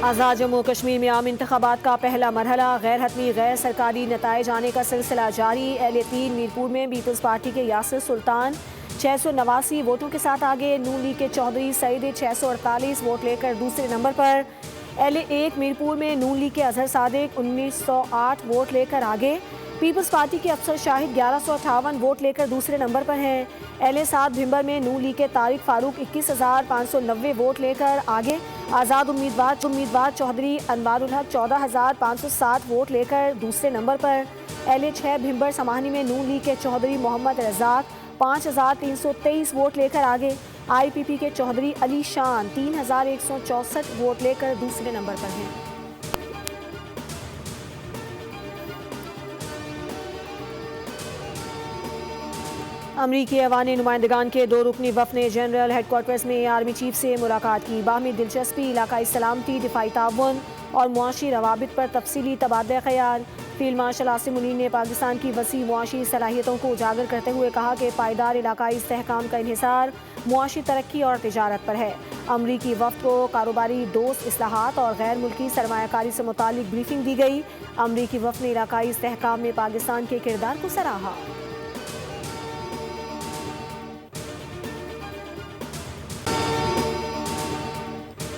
آزاد جموں کشمیر میں عام انتخابات کا پہلا مرحلہ، غیر حتمی غیر سرکاری نتائج آنے کا سلسلہ جاری۔ اہل 3 میرپور میں پیپلز پارٹی کے یاسر سلطان 689 ووٹوں کے ساتھ آگے، نون لیگ کے چودھری سعید 648 ووٹ لے کر دوسرے نمبر پر۔ اہل 1 میرپور میں نون لیگ کے اظہر صادق 1908 ووٹ لے کر آگے، پیپلز پارٹی کے افسر شاہد 1158 ووٹ لے کر دوسرے نمبر پر ہیں۔ اہل 7 بھمبر میں نون لیگ کے طارق فاروق 21,590 ووٹ لے کر آگے، آزاد امیدوار چودھری انوار الحق 14,560 ووٹ لے کر دوسرے نمبر پر۔ اہل 6 بھمبر سماہنی میں نون لیگ کے چودھری محمد رزاق 5,323 ووٹ لے کر آگے، آئی پی پی کے چودھری علی شان 3,164 ووٹ لے کر دوسرے نمبر پر ہیں۔ امریکی ایوان نمائندگان کے 2 رکنی وفد نے جنرل ہیڈ کوارٹرز میں آرمی چیف سے ملاقات کی۔ باہمی دلچسپی، علاقائی سلامتی، دفاعی تعاون اور معاشی روابط پر تفصیلی تبادلہ خیال۔ فیلڈ مارشل عاصم منیر نے پاکستان کی وسیع معاشی صلاحیتوں کو اجاگر کرتے ہوئے کہا کہ پائیدار علاقائی استحکام کا انحصار معاشی ترقی اور تجارت پر ہے۔ امریکی وفد کو کاروباری دوست اصلاحات اور غیر ملکی سرمایہ کاری سے متعلق بریفنگ دی گئی۔ امریکی وفد نے علاقائی استحکام میں پاکستان کے کردار کو سراہا۔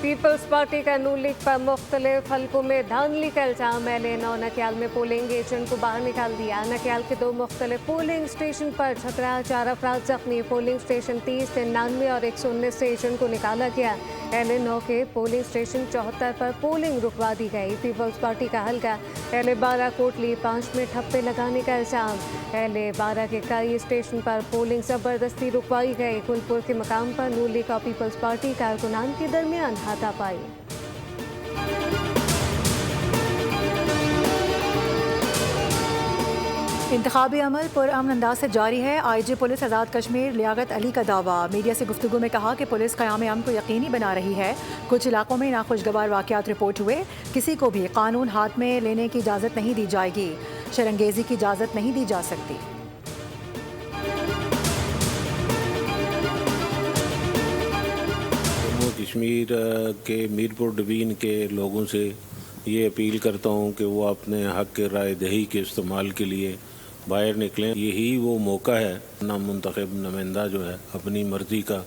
پیپلز پارٹی کا نون لیگ پر مختلف حلقوں میں دھاندلی کا الزام۔ اہل 9 نکیال میں پولنگ ایجنٹ کو باہر نکال دیا۔ نکیال کے 2 مختلف پولنگ اسٹیشن پر جھگڑا، 4 افراد زخمی۔ پولنگ اسٹیشن 30، 99 اور 119 سے ایجنٹ کو نکالا گیا۔ اہل 9 کے پولنگ اسٹیشن 74 پر پولنگ رکوا دی گئی۔ پیپلز پارٹی کا حلقہ اہل 12 کوٹلی 5 میں ٹھپے لگانے کا الزام۔ اہل 12 کے کئی اسٹیشن پر پولنگ زبردستی رکوائی گئی۔ گلپور کے مقام پر نون لیگ اور پیپلز پارٹی کارکنان کے درمیان ہاتھا پائی۔ انتخابی عمل پرامن انداز سے جاری ہے۔ آئی جی پولیس آزاد کشمیر لیاقت علی کا دعویٰ۔ میڈیا سے گفتگو میں کہا کہ پولیس قیام امن کو یقینی بنا رہی ہے۔ کچھ علاقوں میں ناخوشگوار واقعات رپورٹ ہوئے، کسی کو بھی قانون ہاتھ میں لینے کی اجازت نہیں دی جائے گی، شرنگیزی کی اجازت نہیں دی جا سکتی۔ جموں کشمیر کے میرپور ڈویژن کے لوگوں سے یہ اپیل کرتا ہوں کہ وہ اپنے حق کے رائے دہی کے استعمال کے لیے باہر نکلیں۔ یہی وہ موقع ہے نامنتخب نمائندہ جو ہے اپنی مرضی کا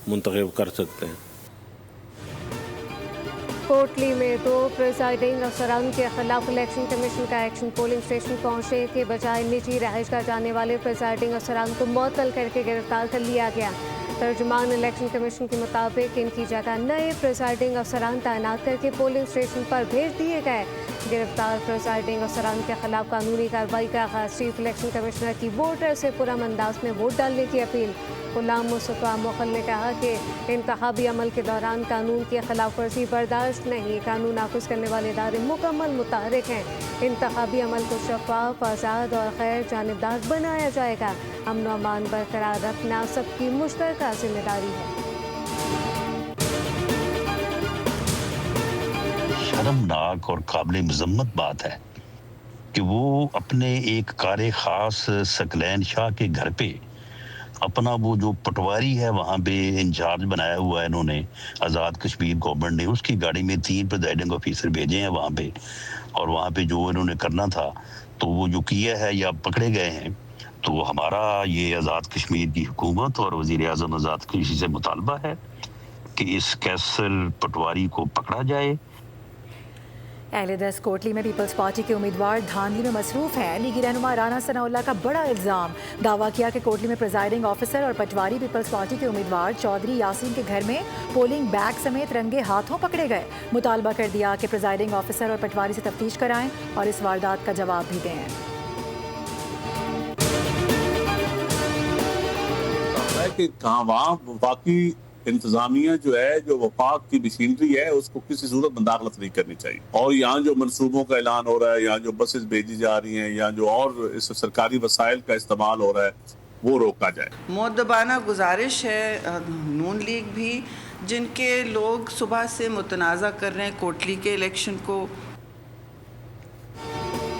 منتخب کر سکتے ہیں۔ کوٹلی میں 2 پریزائڈنگ افسران کے خلاف الیکشن کمیشن کا ایکشن۔ پولنگ اسٹیشن پہنچنے کے بجائے نجی رہائش گاہ جانے والے پریزائڈنگ افسران کو معطل کر کے گرفتار کر لیا گیا۔ ترجمان الیکشن کمیشن کے مطابق ان کی جگہ نئے پریزائڈنگ افسران تعینات کر کے پولنگ اسٹیشن پر بھیج دیے گئے۔ گرفتار پریزائڈنگ افسران کے خلاف قانونی کارروائی کا آغاز۔ چیف الیکشن کمشنر کی ووٹر سے پرامن انداز میں ووٹ ڈالنے کی اپیل۔ غلام مصطفیٰ مغل نے کہا کہ انتخابی عمل کے دوران قانون کی خلاف ورزی برداشت نہیں۔ قانون نافذ کرنے والے ادارے مکمل متحرک ہیں۔ انتخابی عمل کو شفاف، آزاد اور غیر جانبدار بنایا جائے گا۔ امن و امان برقرار رکھنا سب کی مشترکہ ذمہ داری ہے۔ شرمناک اور قابل مذمت بات ہے کہ وہ اپنے ایک کار خاص ثقلین شاہ کے گھر پہ اپنا وہ جو پٹواری ہے وہاں پہ انچارج بنایا ہوا ہے انہوں نے، آزاد کشمیر گورنمنٹ نے، اس کی گاڑی میں 3 پریزائڈنگ آفیسر بھیجے ہیں وہاں پہ، اور وہاں پہ جو انہوں نے کرنا تھا تو وہ جو کیا ہے یا پکڑے گئے ہیں۔ تو ہمارا یہ آزاد کشمیر کی حکومت اور وزیر اعظم آزاد کشمیر سے مطالبہ ہے کہ اس کیسل پٹواری کو پکڑا جائے۔ اہل 10 کوٹلی میں پیپلز پارٹی کے امیدوار دھاندلی میں مصروف ہیں۔ لیگی رہنما رانا ثناء اللہ کا بڑا الزام، دعویٰ کیا کہ کوٹلی میں پریزائڈنگ آفیسر اور پٹواری پیپلز پارٹی کے امیدوار چودھری یاسین کے گھر میں پولنگ بیگ سمیت رنگے ہاتھوں پکڑے گئے۔ مطالبہ کر دیا کہ پریزائڈنگ آفیسر اور پٹواری سے تفتیش کرائیں اور اس واردات کا جواب بھی دیں۔ کہ وہاں واقعی انتظامیہ جو ہے، جو وفاق کی مشینری ہے، اس کو کسی صورت مداخلت نہیں کرنی چاہیے، اور یہاں جو منصوبوں کا اعلان ہو رہا ہے، یہاں جو بسز بھیجی جا رہی ہیں، یا جو اور اس سرکاری وسائل کا استعمال ہو رہا ہے، وہ روکا جائے۔ مؤدبانہ گزارش ہے نون لیگ بھی، جن کے لوگ صبح سے متنازع کر رہے ہیں کوٹلی کے الیکشن کو۔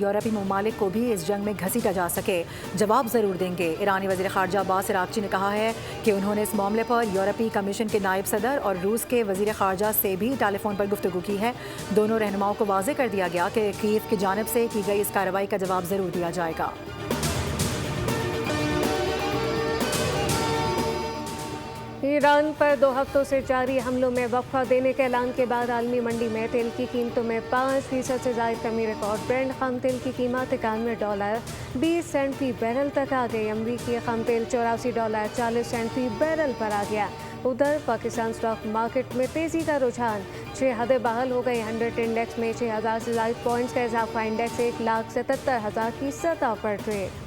یورپی ممالک کو بھی اس جنگ میں گھسیٹا جا سکے. جواب ضرور دیں گے. ایرانی وزیر خارجہ عباس عراقچی نے کہا ہے کہ انہوں نے اس معاملے پر یورپی کمیشن کے نائب صدر اور روس کے وزیر خارجہ سے بھی ٹیلی فون پر گفتگو کی ہے. دونوں رہنماؤں کو واضح کر دیا گیا کہ کیف کی جانب سے کی گئی اس کارروائی کا جواب ضرور دیا جائے گا. ایران پر 2 ہفتوں سے جاری حملوں میں وقفہ دینے کے اعلان کے بعد عالمی منڈی میں تیل کی قیمتوں میں 5% سے زائد کمی ریکارڈ. برنٹ خام تیل کی قیمت $91.20 فی بیرل تک آ گئی. امریکی خام تیل $84.40 فی بیرل پر آ گیا. ادھر پاکستان اسٹاک مارکیٹ میں تیزی کا رجحان. 6 حدیں بحال ہو گئی. 100 انڈیکس میں 6000 سے زائد پوائنٹس کا اضافہ. انڈیکس 1,77,000 کی سطح پر ٹریڈ.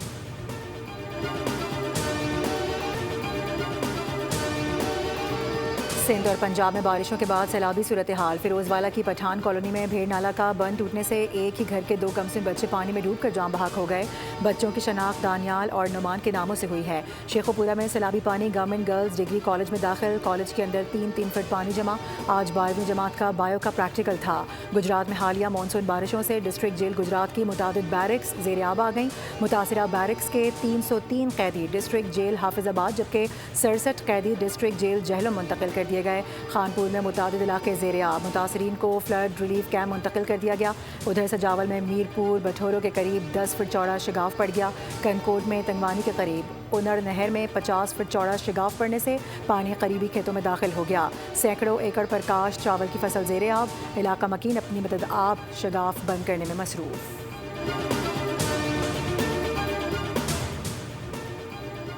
سندھ اور پنجاب میں بارشوں کے بعد سیلابی صورتحال. فیروز والا کی پٹھان کالونی میں بھیڑ نالا کا بند ٹوٹنے سے ایک ہی گھر کے 2 کمسن بچے پانی میں ڈوب کر جاں بحق ہو گئے. بچوں کی شناخت دانیال اور نعمان کے ناموں سے ہوئی ہے. شیخوپورہ میں سیلابی پانی. گورنمنٹ گرلز ڈگری کالج میں داخل. کالج کے اندر 3 فٹ پانی جمع. آج 12ویں جماعت کا بایو کا پریکٹیکل تھا. گجرات میں حالیہ مانسون بارشوں سے ڈسٹرکٹ جیل گجرات کی متعدد بیرکس زیر آب آ گئیں. متاثرہ بیرکس کے 303 قیدی ڈسٹرکٹ جیل حافظ آباد جبکہ 67 قیدی ڈسٹرکٹ جیل جہلم منتقل کر دیے گئے. خانپور میں متعدد علاقے زیر آب. متاثرین کو فلڈ ریلیف کیمپ منتقل کر دیا گیا. ادھر سجاول میں میرپور بٹھورو کے قریب 10 فٹ چوڑا شگاف پڑ گیا. کنکوٹ میں تنگوانی کے قریب انڑ نہر میں 50 فٹ چوڑا شگاف پڑنے سے پانی قریبی کھیتوں میں داخل ہو گیا. سینکڑوں ایکڑ پر کاشت چاول کی فصل زیر آب. علاقہ مکین اپنی مدد آب شگاف بند کرنے میں مصروف.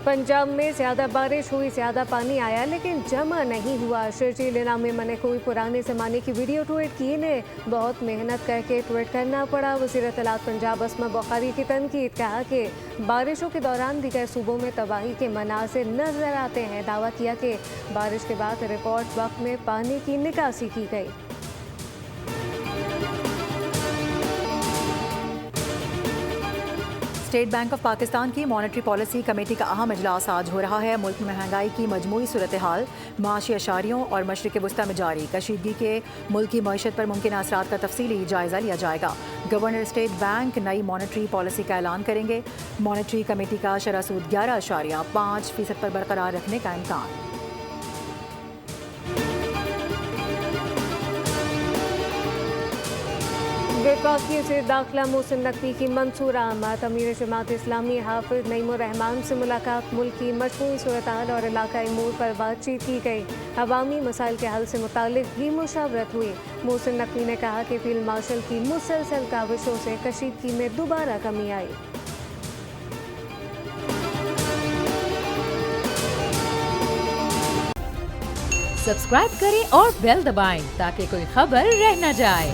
پنجاب میں زیادہ بارش ہوئی, زیادہ پانی آیا لیکن جمع نہیں ہوا. شرجیل انعام میں نے کوئی پرانے زمانے کی ویڈیو ٹویٹ کی نے بہت محنت کر کے ٹویٹ کرنا پڑا. وزیر اطلاعات پنجاب اسما بخاری کی تنقید. کہا کہ بارشوں کے دوران دیگر صوبوں میں تباہی کے مناظر نظر آتے ہیں. دعویٰ کیا کہ بارش کے بعد ریکارڈ وقت میں پانی کی نکاسی کی گئی. اسٹیٹ بینک آف پاکستان کی مانیٹری پالیسی کمیٹی کا اہم اجلاس آج ہو رہا ہے. ملک میں مہنگائی کی مجموعی صورتحال معاشی اشاریوں اور مشرق وسطی میں جاری کشیدگی کے ملکی معیشت پر ممکنہ اثرات کا تفصیلی جائزہ لیا جائے گا. گورنر اسٹیٹ بینک نئی مانیٹری پالیسی کا اعلان کریں گے. مانیٹری کمیٹی کا شرح سود 11.5% پر برقرار رکھنے کا امکان. وفاقی سے داخلہ محسن نقوی کی منصورہ آمد. امیر جماعت اسلامی حافظ نعیم الرحمان سے ملاقات. ملکی مجموعی صورتحال اور علاقائی امور پر بات چیت کی گئی. عوامی مسائل کے حل سے متعلق بھی مشاورت ہوئی. محسن نقوی نے کہا کہ فیلڈ مارشل کی مسلسل کاوشوں سے کشیدگی میں دوبارہ کمی آئی. سبسکرائب کریں اور بیل دبائیں تاکہ کوئی خبر رہ نہ جائے.